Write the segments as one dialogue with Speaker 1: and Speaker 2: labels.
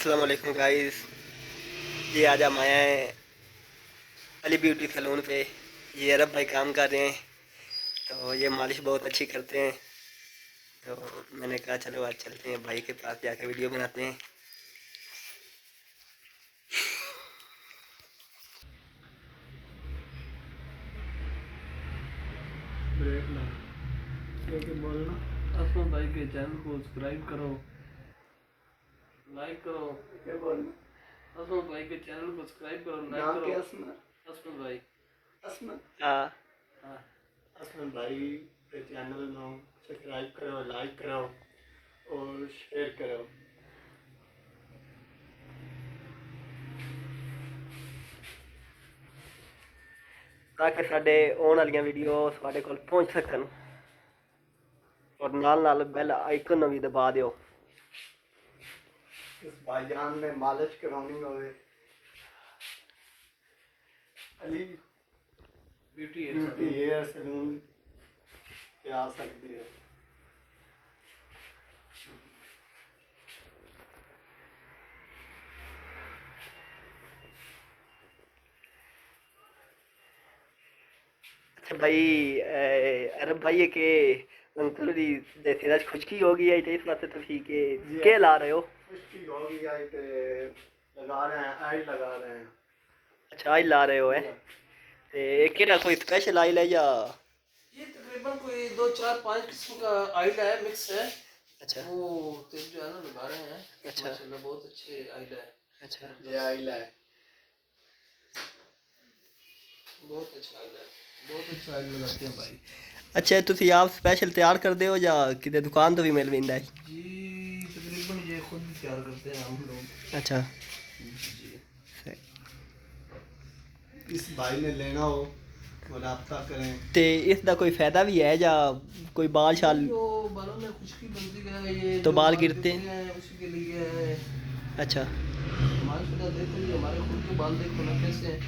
Speaker 1: अस्सलाम वालेकुम गाइस। ये आज हम आए हैं अली ब्यूटी सैलून पे। ये अरब भाई काम कर रहे हैं, तो ये मालिश बहुत अच्छी करते हैं। तो मैंने कहा चलो आज चलते हैं भाई के पास, जाकर वीडियो बनाते हैं।
Speaker 2: ब्रेक ना क्योंकि बोलना असलम भाई के चैनल को सब्सक्राइब करो, लाइक करो। क्या बोलना असलम भाई के चैनल को सब्सक्राइब करो, लाइक करो। असलम भाई
Speaker 1: हाँ,
Speaker 2: हाँ असलम भाई के चैनल को सब्सक्राइब करो, लाइक करो और शेयर करो।
Speaker 1: ताकि साढ़े आने वाली वीडियो साढ़े कोल पहुँच सकन, और नाल नाल बेल आइकन भी दबा दियो।
Speaker 2: इस भाईजान ने मालिश करवानी होवे अली ब्यूटी हेयर सैलून पे आ सकती है।
Speaker 1: अच्छा भाई, अरब भाई है कि अंकल दी सिर च खुशकी हो गई है, तो इस वास्ते तुसी के ला रहे हो?
Speaker 2: खुश्की हो गई है ते लगा रहे हैं, आई लगा रहे हैं।
Speaker 1: अच्छा, आज ला रहे हो है? ते केड़ा कोई स्पेशल आइल है या?
Speaker 2: ये तकरीबन कोई 2 4 5 किस्म का आइल है, मिक्स है।
Speaker 1: अच्छा
Speaker 2: वो तेल जो है ना लगा रहे हैं।
Speaker 1: अच्छा
Speaker 2: माशाल्लाह बहुत अच्छे आइल है।
Speaker 1: अच्छा
Speaker 2: ये आइल है, बहुत अच्छा आइल है, बहुत अच्छा आइल लगाते हैं भाई।
Speaker 1: अच्छा, तुसी आप स्पेशल तैयार करते हो या किते दुकान तो भी मिल विंदा है?
Speaker 2: जी तकरीबन ये खुद भी तैयार करते हैं हम लोग।
Speaker 1: अच्छा,
Speaker 2: जी
Speaker 1: सही।
Speaker 2: इस भाई ने लेना हो तो रब्ता करें।
Speaker 1: ते इसका कोई फायदा भी है या कोई बाल शाल?
Speaker 2: जो बालों में खुश्की बनती है, ये
Speaker 1: तो
Speaker 2: जो
Speaker 1: बाल
Speaker 2: बाल
Speaker 1: गिरते
Speaker 2: गिरते
Speaker 1: हैं?
Speaker 2: हैं उसी के लिए है।
Speaker 1: अच्छा,
Speaker 2: माशाल्लाह देखो ये हमारे खुद के बाल देखो ना कैसे हैं।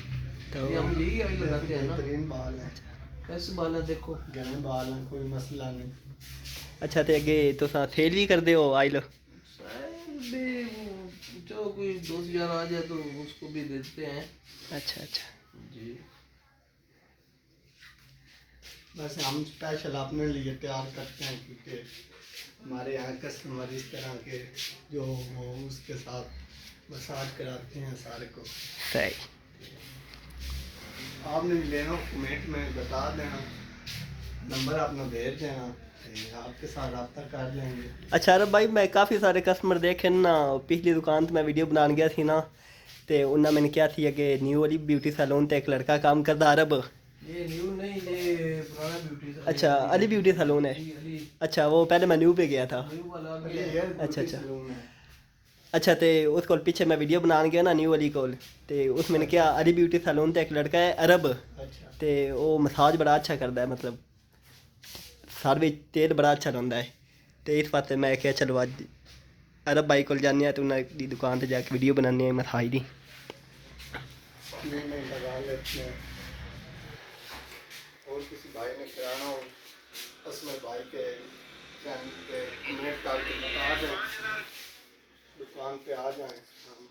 Speaker 1: तो
Speaker 2: ये हम यही आइल लगाते हैं ना।
Speaker 1: बेहतरीन
Speaker 2: बाल है,
Speaker 1: अच्छा
Speaker 2: कैसे बाल है देखो, घने बाल हैं, कोई मसला नहीं।
Speaker 1: अच्छा, ते अगे तुसा सेल भी करते हो आइल?
Speaker 2: शायद भी वो जो कोई दोस्त यार आ जाए तो उसको भी देते हैं।
Speaker 1: अच्छा अच्छा,
Speaker 2: जी वैसे हम स्पेशल अपने लिए तैयार करते हैं क्योंकि हमारे यहाँ कस्टमर इस तरह के जो वो उसके साथ मसाज कराते हैं सारे को।
Speaker 1: सही।
Speaker 2: आपने भी लेना, कमेंट में बता देना, नंबर अपना भेज देना, आपके साथ रब्ता कर लेंगे।
Speaker 1: अच्छा अरब भाई, मैं काफ़ी सारे कस्टमर देखे ना, पिछली दुकान तो मैं वीडियो बनाने गया थी ना, ते उन्हें मैंने क्या थी कि न्यू वाली ब्यूटी सैलून ते एक लड़का काम करता अरब।
Speaker 2: ये न्यू नहीं, ये पुराना ब्यूटी सैलून
Speaker 1: अच्छा, अली ब्यूटी सैलून है।
Speaker 2: जी अली
Speaker 1: अच्छा, वो पहले मैं न्यू पे गया था।
Speaker 2: न्यू वाला अली हेयर
Speaker 1: अच्छा
Speaker 2: ब्यूटी
Speaker 1: अच्छा
Speaker 2: सैलून है।
Speaker 1: अच्छा, तो उस कोल पीछे मैं वीडियो बनाने गया ना न्यू वाली कोल, तो उस मैंने क्या अली ब्यूटी सैलून ते एक लड़का है अरब,
Speaker 2: अच्छा
Speaker 1: तो वो मसाज बड़ा अच्छा करता है, मतलब सर भी तेल बड़ा अच्छा रहा है। तो इस पासे मैं क्या चलो अज अरब भाई को जाने तो उन्हें दुकान पर जाके वीडियो बनाने मसाज दी।
Speaker 2: नहीं लगा लेते हैं। और किसी भाई ने कराना हो उसमें भाई के चैनल पे कमेंट करके बता दें, दुकान पे आ जाएं, हम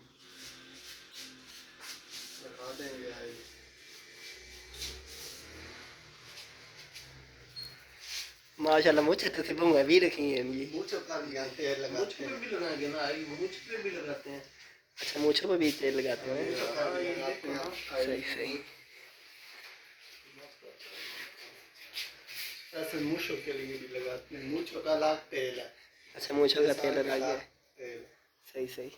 Speaker 2: बता देंगे। आए
Speaker 1: माशाल्लाह, मुझे तो सिर्फ मैं भी रखी है ये।
Speaker 2: मुझ का भी यहाँ तेल लगाते हैं, मुझ पे भी लगाएंगे ना, आई मुझ पे भी लगाते हैं।
Speaker 1: अच्छा, मूछों पर भी तेल लगाते हैं?
Speaker 2: हाँ, ये देखो ना,
Speaker 1: सही सही।
Speaker 2: ऐसे मूछों के लिए भी लगाते हैं, मूछों का अलग तेल है।
Speaker 1: अच्छा, मूछों का तेल
Speaker 2: सर का
Speaker 1: अलग है।
Speaker 2: अलग तेल है।
Speaker 1: सही सही।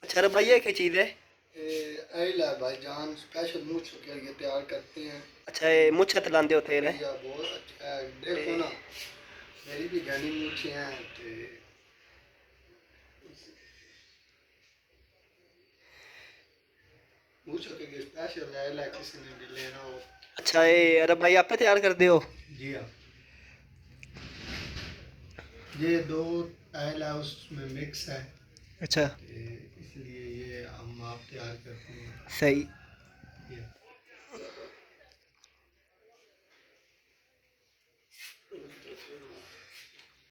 Speaker 1: अच्छा अरब भाई, ये क्या चीज़ है?
Speaker 2: आइल है भाईजान, स्पेशल मूछों के लिए तैयार करते हैं।
Speaker 1: अच्छा, ये मुझ लाते हो तेल है?
Speaker 2: भैया बहुत अच्छा है, देखो ना मेरी भी घनी मूछें हैं ते पूछो कि स्पेशल है किसी ने भी लेना हो।
Speaker 1: अच्छा, ये अरब भाई आप पे तैयार करते हो?
Speaker 2: जी हाँ, ये 2 टाइल है उसमें मिक्स है,
Speaker 1: अच्छा,
Speaker 2: इसलिए ये हम आप तैयार करते हैं।
Speaker 1: सही।